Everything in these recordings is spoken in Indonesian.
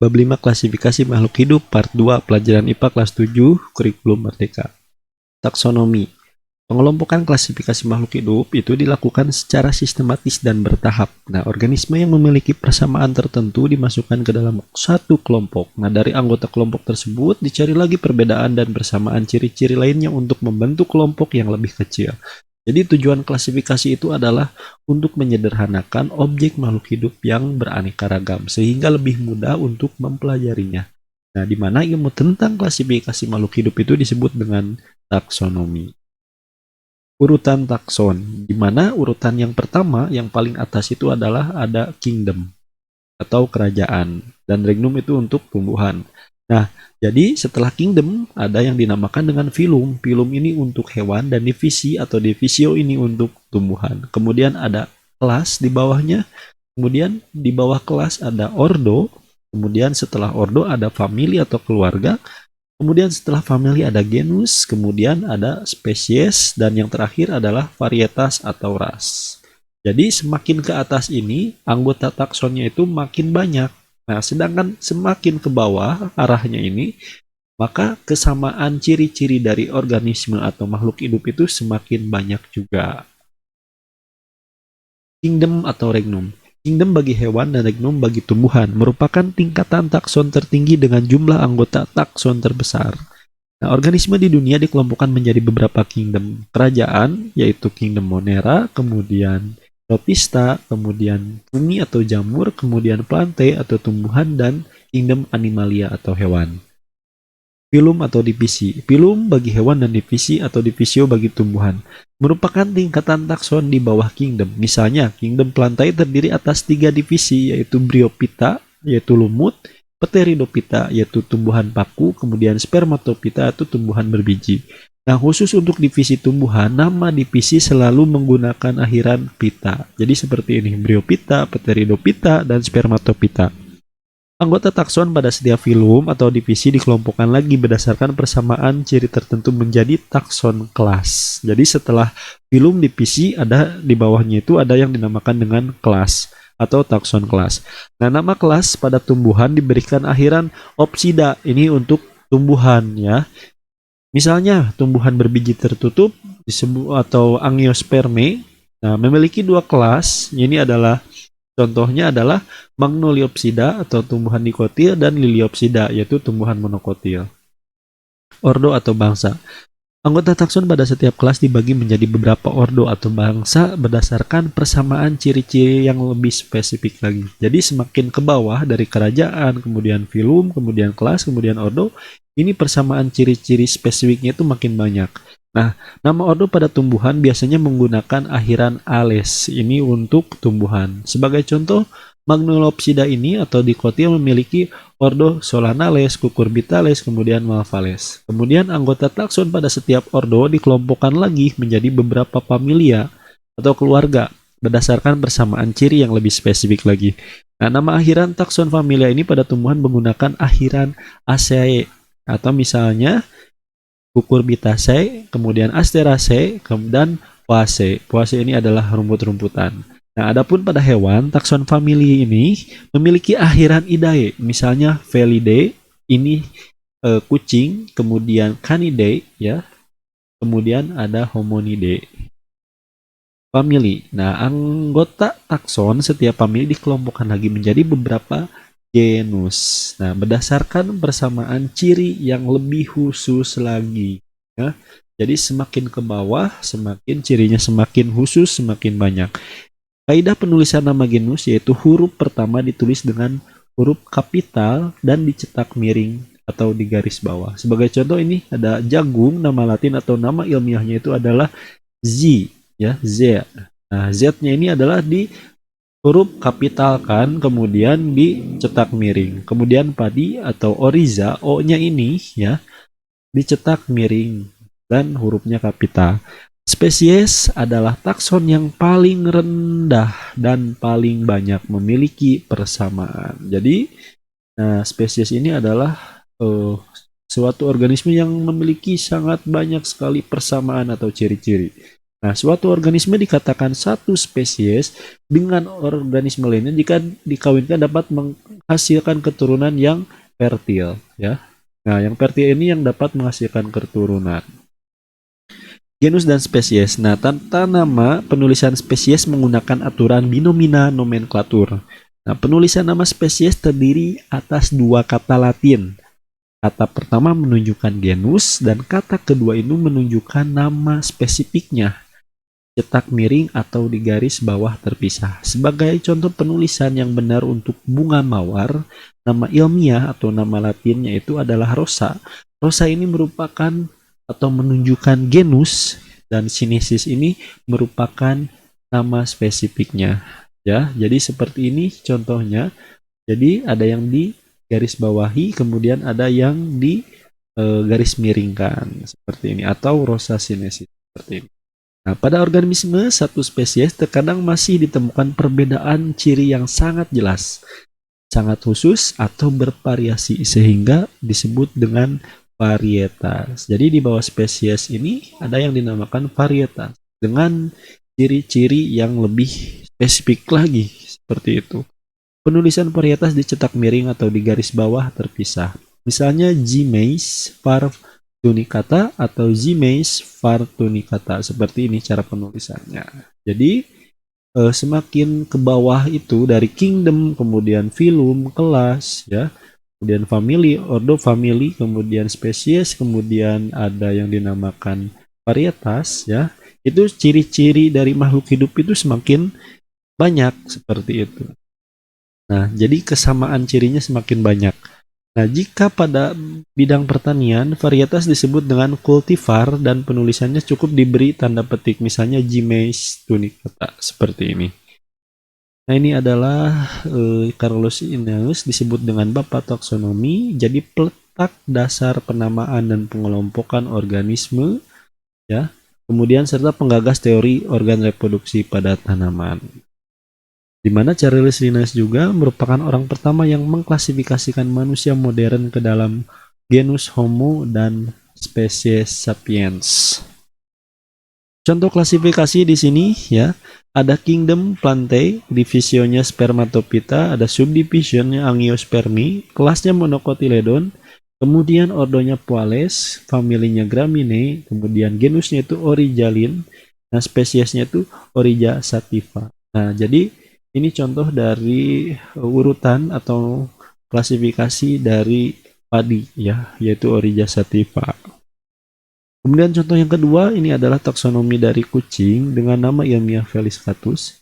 Bab 5 Klasifikasi Makhluk Hidup Part 2 Pelajaran IPA Kelas 7 Kurikulum Merdeka. Taksonomi. Pengelompokan klasifikasi makhluk hidup itu dilakukan secara sistematis dan bertahap. Nah, organisme yang memiliki persamaan tertentu dimasukkan ke dalam satu kelompok. Nah, dari anggota kelompok tersebut dicari lagi perbedaan dan persamaan ciri-ciri lainnya untuk membentuk kelompok yang lebih kecil. Jadi tujuan klasifikasi itu adalah untuk menyederhanakan objek makhluk hidup yang beraneka ragam sehingga lebih mudah untuk mempelajarinya. Nah, di mana ilmu tentang klasifikasi makhluk hidup itu disebut dengan taksonomi. Urutan takson, di mana urutan yang pertama, yang paling atas itu adalah ada kingdom atau kerajaan, dan regnum itu untuk tumbuhan. Nah, jadi setelah kingdom ada yang dinamakan dengan phylum. Phylum ini untuk hewan dan divisi atau divisio ini untuk tumbuhan. Kemudian ada kelas di bawahnya. Kemudian di bawah kelas ada ordo. Kemudian setelah ordo ada famili atau keluarga. Kemudian setelah famili ada genus, kemudian ada spesies, dan yang terakhir adalah varietas atau ras. Jadi semakin ke atas ini, anggota taksonnya itu makin banyak. Nah, sedangkan semakin ke bawah arahnya ini, maka kesamaan ciri-ciri dari organisme atau makhluk hidup itu semakin banyak juga. Kingdom atau regnum. Kingdom bagi hewan dan regnum bagi tumbuhan merupakan tingkatan takson tertinggi dengan jumlah anggota takson terbesar. Nah, organisme di dunia dikelompokkan menjadi beberapa kingdom. Kerajaan, yaitu kingdom Monera, kemudian Protista, kemudian bumi atau jamur, kemudian plante atau tumbuhan, dan kingdom Animalia atau hewan. Phylum atau divisi. Phylum bagi hewan dan divisi atau divisio bagi tumbuhan merupakan tingkatan takson di bawah kingdom. Misalnya, kingdom plantae terdiri atas 3 divisi, yaitu Bryophyta, yaitu lumut, Pteridophyta, yaitu tumbuhan paku, kemudian Spermatophyta, yaitu tumbuhan berbiji. Nah, khusus untuk divisi tumbuhan, nama divisi selalu menggunakan akhiran pita. Jadi seperti ini, Bryophyta, Pteridophyta, dan Spermatophyta. Anggota takson pada setiap phylum atau divisi dikelompokkan lagi berdasarkan persamaan ciri tertentu menjadi takson kelas. Jadi setelah phylum divisi ada di bawahnya itu ada yang dinamakan dengan kelas atau takson kelas. Nah, nama kelas pada tumbuhan diberikan akhiran opsida. Ini untuk tumbuhan ya. Misalnya tumbuhan berbiji tertutup disebut atau angiosperme. Nah, memiliki 2 kelas. Ini adalah contohnya adalah Magnoliopsida atau tumbuhan dikotil dan Liliopsida yaitu tumbuhan monokotil. Ordo atau bangsa. Anggota takson pada setiap kelas dibagi menjadi beberapa ordo atau bangsa berdasarkan persamaan ciri-ciri yang lebih spesifik lagi. Jadi semakin ke bawah dari kerajaan, kemudian phylum, kemudian kelas, kemudian ordo, ini persamaan ciri-ciri spesifiknya itu makin banyak. Nah, nama ordo pada tumbuhan biasanya menggunakan akhiran ales. Ini untuk tumbuhan. Sebagai contoh, Magnoliopsida ini atau dikotil memiliki ordo Solanales, Cucurbitales, kemudian Malvales. Kemudian anggota takson pada setiap ordo dikelompokkan lagi menjadi beberapa familia atau keluarga berdasarkan persamaan ciri yang lebih spesifik lagi. Nah, nama akhiran takson familia ini pada tumbuhan menggunakan akhiran Aceae atau misalnya Cucurbitaceae, kemudian Asteraceae, dan Poaceae. Poaceae ini adalah rumput-rumputan. Nah, adapun pada hewan, takson famili ini memiliki akhiran idae. Misalnya Felidae, ini kucing, kemudian Canidae, ya. Kemudian ada Hominidae. Famili. Nah, anggota takson setiap famili dikelompokkan lagi menjadi beberapa genus. Nah, berdasarkan persamaan ciri yang lebih khusus lagi. Ya. Jadi semakin ke bawah, semakin cirinya semakin khusus, semakin banyak. Kaidah penulisan nama genus yaitu huruf pertama ditulis dengan huruf kapital dan dicetak miring atau di garis bawah. Sebagai contoh ini ada jagung, nama Latin atau nama ilmiahnya itu adalah Z, ya, Z. Nah, Z-nya ini adalah di huruf kapital kan, kemudian dicetak miring. Kemudian padi atau oriza, O-nya ini ya dicetak miring dan hurufnya kapital. Spesies adalah takson yang paling rendah dan paling banyak memiliki persamaan. Jadi, spesies ini adalah suatu organisme yang memiliki sangat banyak sekali persamaan atau ciri-ciri. Nah, suatu organisme dikatakan satu spesies dengan organisme lainnya jika dikawinkan dapat menghasilkan keturunan yang fertil, ya. Nah, yang fertil ini yang dapat menghasilkan keturunan. Genus dan spesies. Nah, tata nama penulisan spesies menggunakan aturan binomina nomenklatur. Nah, penulisan nama spesies terdiri atas dua kata Latin. Kata pertama menunjukkan genus dan kata kedua itu menunjukkan nama spesifiknya. Cetak miring atau di garis bawah terpisah. Sebagai contoh penulisan yang benar untuk bunga mawar, nama ilmiah atau nama latinnya itu adalah rosa. Rosa ini merupakan atau menunjukkan genus dan sinesis ini merupakan nama spesifiknya. Ya, jadi seperti ini contohnya. Jadi ada yang di garis bawahi, kemudian ada yang di garis miringkan seperti ini atau rosa sinesis seperti ini. Nah, pada organisme satu spesies terkadang masih ditemukan perbedaan ciri yang sangat jelas, sangat khusus atau bervariasi sehingga disebut dengan varietas. Jadi di bawah spesies ini ada yang dinamakan varietas dengan ciri-ciri yang lebih spesifik lagi seperti itu. Penulisan varietas dicetak miring atau di garis bawah terpisah. Misalnya Zimmeis var tunicata atau Zimmeis var tunicata. Seperti ini cara penulisannya. Jadi semakin ke bawah itu dari kingdom, kemudian phylum, kelas, ya, kemudian family, ordo family, kemudian spesies, kemudian ada yang dinamakan varietas, ya. Itu ciri-ciri dari makhluk hidup itu semakin banyak seperti itu. Nah, jadi kesamaan cirinya semakin banyak. Nah, jika pada bidang pertanian, varietas disebut dengan kultivar dan penulisannya cukup diberi tanda petik, misalnya Zimmeis tunicata, seperti ini. Nah, ini adalah Carolus Linnaeus disebut dengan Bapak taksonomi, jadi peletak dasar penamaan dan pengelompokan organisme, ya. Kemudian serta penggagas teori organ reproduksi pada tanaman. Di mana Carolus Linnaeus juga merupakan orang pertama yang mengklasifikasikan manusia modern ke dalam genus Homo dan spesies Sapiens. Contoh klasifikasi di sini, ya, ada kingdom Plantae, divisionnya Spermatophyta, ada subdivisionnya Angiospermi, kelasnya Monocotyledon, kemudian ordonya Poales, familinya Graminae, kemudian genusnya itu Orijalin, nah spesiesnya itu Orija sativa. Nah, jadi ini contoh dari urutan atau klasifikasi dari padi, ya, yaitu Orija sativa. Kemudian contoh yang kedua ini adalah taksonomi dari kucing dengan nama ilmiah Felis catus.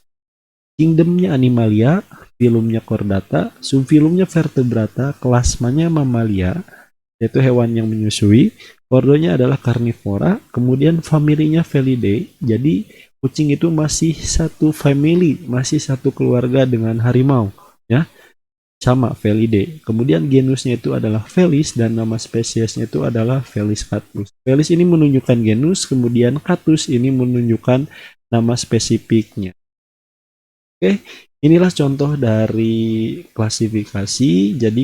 Kingdomnya Animalia, phylumnya Chordata, subphylumnya Vertebrata, kelasnya Mammalia, yaitu hewan yang menyusui. Ordonya adalah Carnivora, kemudian familinya Felidae. Jadi kucing itu masih satu family, masih satu keluarga dengan harimau, ya. Sama Felidae. Kemudian genusnya itu adalah Felis dan nama spesiesnya itu adalah Felis catus. Felis ini menunjukkan genus, kemudian catus ini menunjukkan nama spesifiknya. Oke, inilah contoh dari klasifikasi. Jadi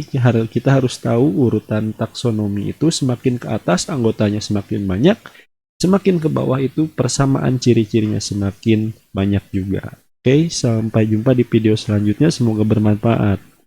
kita harus tahu urutan taksonomi itu semakin ke atas anggotanya semakin banyak, semakin ke bawah itu persamaan ciri-cirinya semakin banyak juga. Oke, sampai jumpa di video selanjutnya. Semoga bermanfaat.